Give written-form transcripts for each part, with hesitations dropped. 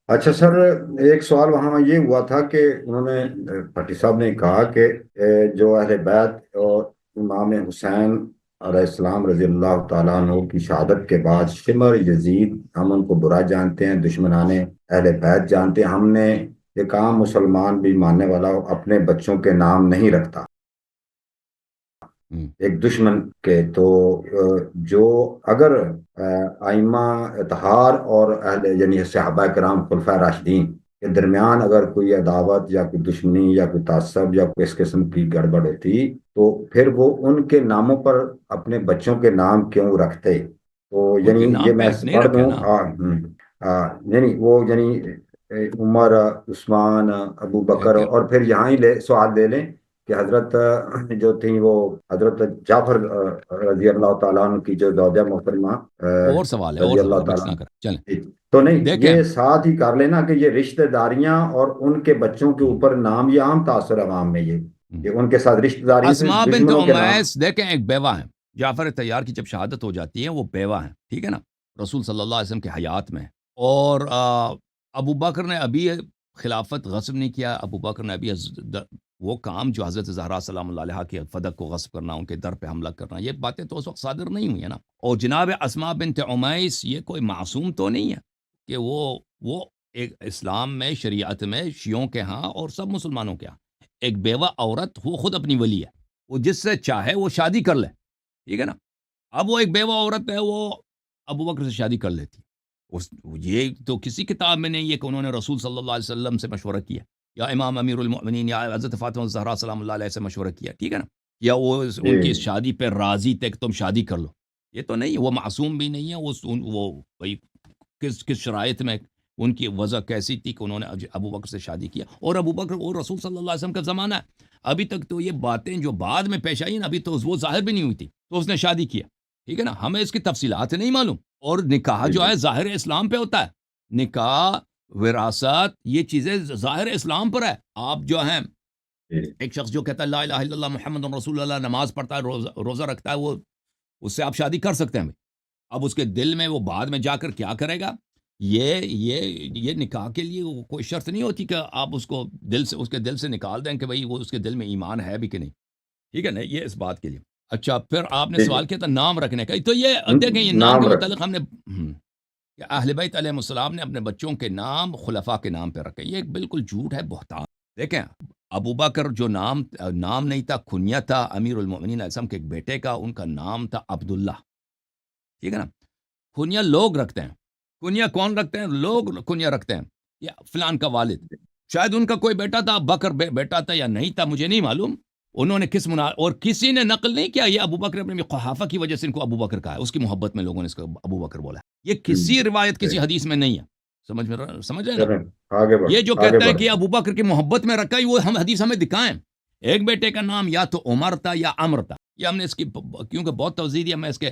اچھا سر، ایک سوال وہاں یہ ہوا تھا کہ انہوں نے بھٹی صاحب نے کہا کہ جو اہل بیت اور امام حسین علیہ السلام رضی اللہ تعالیٰ عنہ کی شہادت کے بعد شمر یزید، ہم ان کو برا جانتے ہیں، دشمنان اہل بیت جانتے ہیں، ہم نے ایک عام مسلمان بھی ماننے والا اپنے بچوں کے نام نہیں رکھتا ہوں، ایک دشمن کے تو جو اگر ائمہ اطہار اور اہل یعنی صحابہ کرام خلفۂ راشدین کے درمیان اگر کوئی عداوت یا کوئی دشمنی یا کوئی تعصب یا کوئی اس قسم کی گڑبڑ ہوتی تو پھر وہ ان کے ناموں پر اپنے بچوں کے نام کیوں رکھتے؟ تو ان یعنی کے یہ نام میں پہ نہیں پڑھ رکھے دوں نا. یعنی وہ یعنی عمر، عثمان، ابو بکر، دیکھیں اور پھر یہاں ہی سوال لے لیں کہ حضرت جو تھی وہ حضرت جعفر رضی اللہ تعالیٰ عنہ کی جو زوجہ محترمہ اور سوال ہے، اور رضی اللہ سوال ہے، مکس تعالیٰ نہ عنہ کریں، چلیں. جی، تو نہیں دیکھیں یہ ساتھ ہی کر لینا کہ یہ رشتہ داریاں اور ان کے بچوں کے اوپر نام، یہ عام تاثر عوام میں یہ کہ ان کے ساتھ رشتہ داری سے اسماء بنت دشمنوں کے نام۔ امیس، دیکھیں ایک بیوہ ہیں. جعفر طیار کی جب شہادت ہو جاتی ہے وہ بیوہ ہیں، ٹھیک ہے نا، رسول صلی اللہ علیہ وسلم کے حیات میں. اور ابو بکر نے ابھی خلافت غصب نہیں کیا. ابو بکر نے ابھی وہ کام جو حضرت زہرا سلام اللہ علیہ کے فدق کو غصب کرنا، ان کے در پہ حملہ کرنا، یہ باتیں تو اس وقت صادر نہیں ہوئی ہیں نا. اور جناب اسماء بنت امیس یہ کوئی معصوم تو نہیں ہے کہ وہ ایک اسلام میں، شریعت میں، شیعوں کے ہاں اور سب مسلمانوں کے ہاں ایک بیوہ عورت وہ خود اپنی ولی ہے، وہ جس سے چاہے وہ شادی کر لے، ٹھیک ہے نا. اب وہ ایک بیوہ عورت ہے، وہ ابو بکر سے شادی کر لیتی. اس یہ تو کسی کتاب میں نہیں ہے کہ انہوں نے رسول صلی اللہ علیہ وسلم سے مشورہ کیا، یا امام امیر المؤمنین یا حضرت فاطمہ الزہرا سلام اللہ علیہ سے مشورہ کیا، ٹھیک ہے نا، یا وہ جی ان کی اس شادی پہ راضی تھے کہ تم شادی کر لو. یہ تو نہیں، وہ معصوم بھی نہیں ہے. وہ بھائی کس کس شرائط میں ان کی وضع کیسی تھی کہ انہوں نے ابو بکر سے شادی کیا. اور ابو بکر وہ رسول صلی اللہ علیہ وسلم کا زمانہ ہے. ابھی تک تو یہ باتیں جو بعد میں پیش آئی نا، ابھی تو وہ ظاہر بھی نہیں ہوئی تھی تو اس نے شادی کیا، ٹھیک ہے نا. ہمیں اس کی تفصیلات نہیں معلوم. اور نکاح جی جو جی ہے ظاہر اسلام پہ ہوتا ہے. نکاح، وراثت، یہ چیزیں ظاہر اسلام پر ہے. آپ جو ہیں جی ایک شخص جو کہتا ہے لا الہ الا اللہ محمد رسول اللہ، نماز پڑھتا ہے، روزہ رکھتا ہے، وہ اس سے آپ شادی کر سکتے ہیں. اب اس کے دل میں وہ بعد میں جا کر کیا کرے گا، یہ نکاح کے لیے کوئی شرط نہیں ہوتی کہ آپ اس کو دل سے، اس کے دل سے نکال دیں کہ بھئی وہ اس کے دل میں ایمان ہے بھی کہ نہیں، ٹھیک ہے نا، یہ اس بات کے لیے. اچھا پھر آپ نے جی جی سوال کیا تھا نام رکھنے کا، تو یہ دیکھیں یہ نام کے نام رکھ متعلق ہم نے کہ اہل بیت علیہ السلام نے اپنے بچوں کے نام خلفاء کے نام پہ رکھے. یہ ایک بالکل جھوٹ ہے، بہتان. دیکھیں ابو بکر جو نام نہیں تھا، کنیا تھا امیر المؤمنین علیہ السلام کے ایک بیٹے کا، ان کا نام تھا عبداللہ، ٹھیک ہے نا. کنیا لوگ رکھتے ہیں، کنیا کون رکھتے ہیں؟ لوگ کنیا رکھتے ہیں. یا فلان کا والد، شاید ان کا کوئی بیٹا تھا، بکر بیٹا تھا یا نہیں تھا، مجھے نہیں معلوم. انہوں نے اور کسی نے نقل نہیں کیا یہ ابو بکر اپنے قحافہ کی وجہ سے ان کو ابو بکر کہا ہے، اس کی محبت میں لوگوں نے اس کو ابو بکر بولا ہے. یہ کسی روایت، کسی حدیث میں نہیں ہے. سمجھ رہے ہیں نا. چلیں آگے بڑھ یہ جو آگے کہتا ہے بڑھ کہ یہ ابو بکر کی محبت میں رکھا ہے، وہ ہم حدیث ہمیں دکھائیں. ایک بیٹے کا نام یا تو عمر تھا یا عمر تھا. یہ ہم نے اس کی کیونکہ بہت توضیح دیا، میں اس کے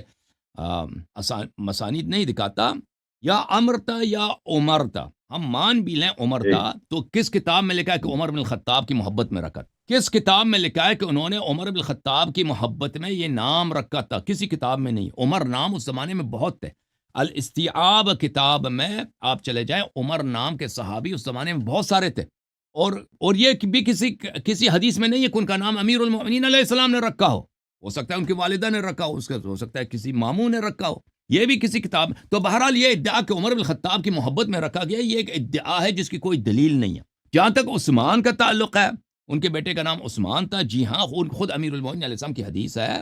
مسانید نہیں دکھاتا. یا عمر تھا یا عمر تھا، ہم مان بھی لیں عمر جی تھا، تو کس کتاب میں لکھا ہے کہ عمر بن الخطاب کی محبت میں رکھا؟ کس کتاب میں لکھا ہے کہ انہوں نے عمر بن الخطاب کی محبت میں یہ نام رکھا تھا؟ کسی کتاب میں نہیں. عمر نام اس زمانے میں بہت تھے. الاستیعاب کتاب میں آپ چلے جائیں، عمر نام کے صحابی اس زمانے میں بہت سارے تھے. اور یہ بھی کسی حدیث میں نہیں ہے کہ ان کا نام امیر المؤمنین علیہ السلام نے رکھا ہو سکتا ہے ان کی والدہ نے رکھا ہو، ہو سکتا ہے کسی ماموں نے رکھا ہو، یہ بھی کسی کتاب. تو بہرحال یہ ادعا کہ عمر بن الخطاب کی محبت میں رکھا گیا، یہ ایک ادعا ہے جس کی کوئی دلیل نہیں ہے. جہاں تک عثمان کا تعلق ہے، ان کے بیٹے کا نام عثمان تھا. جی ہاں، خود امیر المؤمنین علیہ السلام کی حدیث ہے،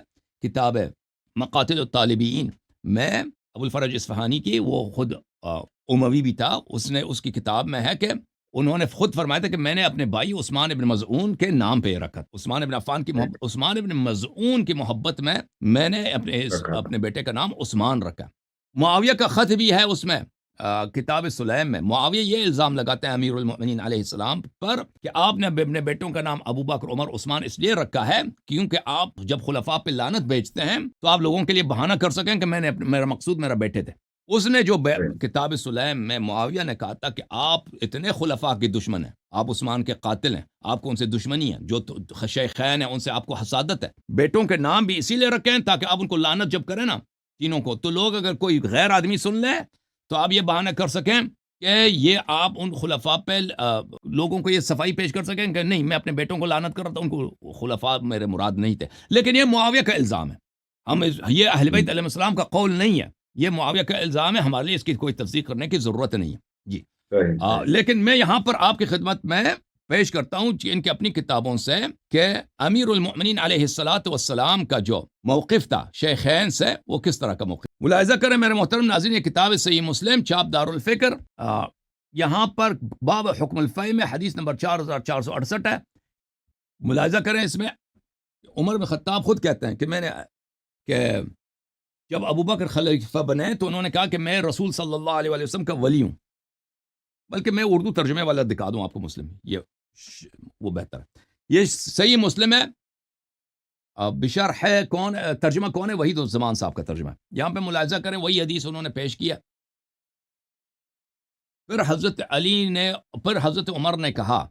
کتاب ہے مقاتل الطالبین میں ابو الفرج اصفہانی کی، وہ خود اموی بھی تھا. اس کی کتاب میں ہے کہ انہوں نے خود فرمایا تھا کہ میں نے اپنے بھائی عثمان ابن مظعون کے نام پہ رکھا. عثمان ابن عفان کی محبت، عثمان ابن مظعون کی محبت میں نے رکھا تھا اپنے بیٹے کا نام عثمان رکھا. معاویہ کا خط بھی ہے اس میں، کتاب سلیم میں. معاویہ یہ الزام لگاتے ہیں امیر المؤمنین علیہ السلام پر کہ آپ نے اپنے بیٹوں کا نام ابو بکر، عمر، عثمان اس لیے رکھا ہے کیونکہ آپ جب خلفاء پہ لعنت بھیجتے ہیں تو آپ لوگوں کے لیے بہانہ کر سکیں کہ میرا مقصود میرا بیٹے تھے. اس نے جو کتاب سلیم میں معاویہ نے کہا تھا کہ آپ اتنے خلفاء کے دشمن ہیں، آپ عثمان کے قاتل ہیں، آپ کو ان سے دشمنی ہے، جو شیخین ہیں ان سے آپ کو حسادت ہے. بیٹوں کے نام بھی اسی لیے رکھے ہیں تاکہ آپ ان کو لعنت جب کریں نا تینوں کو، تو لوگ اگر کوئی غیر آدمی سن لے تو آپ یہ بہانہ کر سکیں کہ یہ آپ ان خلفاء پہ لوگوں کو یہ صفائی پیش کر سکیں کہ نہیں میں اپنے بیٹوں کو لعنت کر رہا تھا، ان کو خلفاء میرے مراد نہیں تھے. لیکن یہ معاویہ کا الزام ہے، یہ اہل بیت علیہ السلام کا قول نہیں ہے، یہ معاویہ کا الزام ہے. ہمارے لیے اس کی کوئی تصدیق کرنے کی ضرورت نہیں ہے. جی لیکن میں یہاں پر آپ کی خدمت میں پیش کرتا ہوں ان کی اپنی کتابوں سے کہ امیر المؤمنین علیہ الصلوۃ والسلام کا جو موقف تھا شیخین سے، وہ کس طرح کا موقف. ملاحظہ کریں میرے محترم ناظرین، یہ کتاب ہے صحیح مسلم، چھاپ دارالفکر. یہاں پر باب حکم الفی میں حدیث نمبر 4468 ہے. ملاحظہ کریں اس میں عمر بن خطاب خود کہتے ہیں کہ جب ابو بکر خلیفہ بنے تو انہوں نے کہا کہ میں رسول صلی اللہ علیہ وسلم کا ولی ہوں. بلکہ میں اردو ترجمے والا دکھا دوں آپ کو، مسلم یہ وہ بہتر ہے. یہ صحیح مسلم ہے، بشرح ہے کون ترجمہ کون ہے، وہی تو زمان صاحب کا ترجمہ ہے. یہاں پہ ملاحظہ کریں وہی حدیث انہوں نے پیش کیا. پھر حضرت عمر نے کہا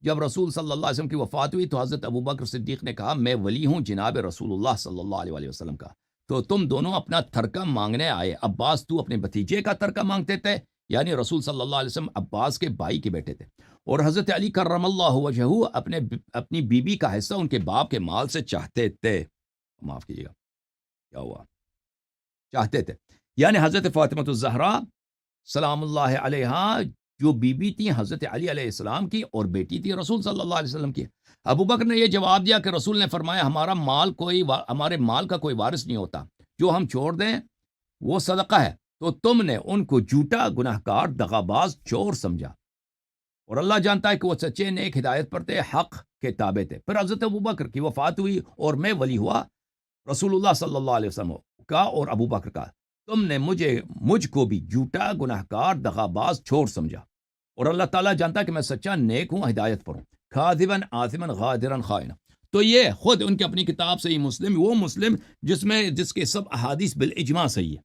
جب رسول صلی اللہ علیہ وسلم کی وفات ہوئی تو حضرت ابو بکر صدیق نے کہا میں ولی ہوں جناب رسول اللہ صلی اللہ علیہ وسلم کا، تو تم دونوں اپنا ترکہ مانگنے آئے. عباس تو اپنے بھتیجے کا ترکہ مانگتے تھے، یعنی رسول صلی اللہ علیہ وسلم عباس کے بھائی کے بیٹے تھے، اور حضرت علی کرم اللہ وجہہ اپنی بیوی کا حصہ ان کے باپ کے مال سے چاہتے تھے. معاف کیجیے گا کیا ہوا، چاہتے تھے، یعنی حضرت فاطمہ الزہرا سلام اللہ علیہا جو بیوی تھی حضرت علی علیہ السلام کی اور بیٹی تھی رسول صلی اللہ علیہ وسلم کی. ابو بکر نے یہ جواب دیا کہ رسول نے فرمایا ہمارے مال کا کوئی وارث نہیں ہوتا، جو ہم چھوڑ دیں وہ صدقہ ہے. تو تم نے ان کو جھوٹا، گناہگار، دغاباز، چور سمجھا، اور اللہ جانتا ہے کہ وہ سچے نیک ہدایت پر تھے، حق کے تابع تھے. پھر حضرت ابو بکر کی وفات ہوئی اور میں ولی ہوا رسول اللہ صلی اللہ علیہ وسلم کا اور ابو بکر کا. تم نے مجھ کو بھی جھوٹا، گناہگار، دغاباز، چور سمجھا، اور اللہ تعالیٰ جانتا ہے کہ میں سچا نیک ہوں، ہدایت پر ہوں. کاذباً آثماً غادراً خائنا. تو یہ خود ان کی اپنی کتاب سے مسلم، وہ مسلم جس کے سب احادیث بالاجماع صحیح ہے،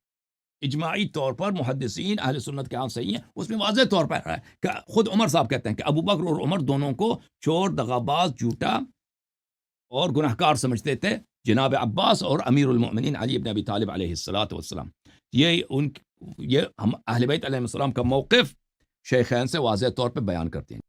اجماعی طور پر محدثین اہل سنت کے ہاں صحیح ہیں. اس میں واضح طور پر ہے کہ خود عمر صاحب کہتے ہیں کہ ابو بکر اور عمر دونوں کو چور، دغاباز، جھوٹا اور گناہگار سمجھتے تھے. جناب عباس اور امیر المؤمنین علی بن ابی طالب علیہ الصلوۃ والسلام، یہ ہم اہل بیت علیہ السلام کا موقف شیخین سے واضح طور پہ بیان کرتے ہیں.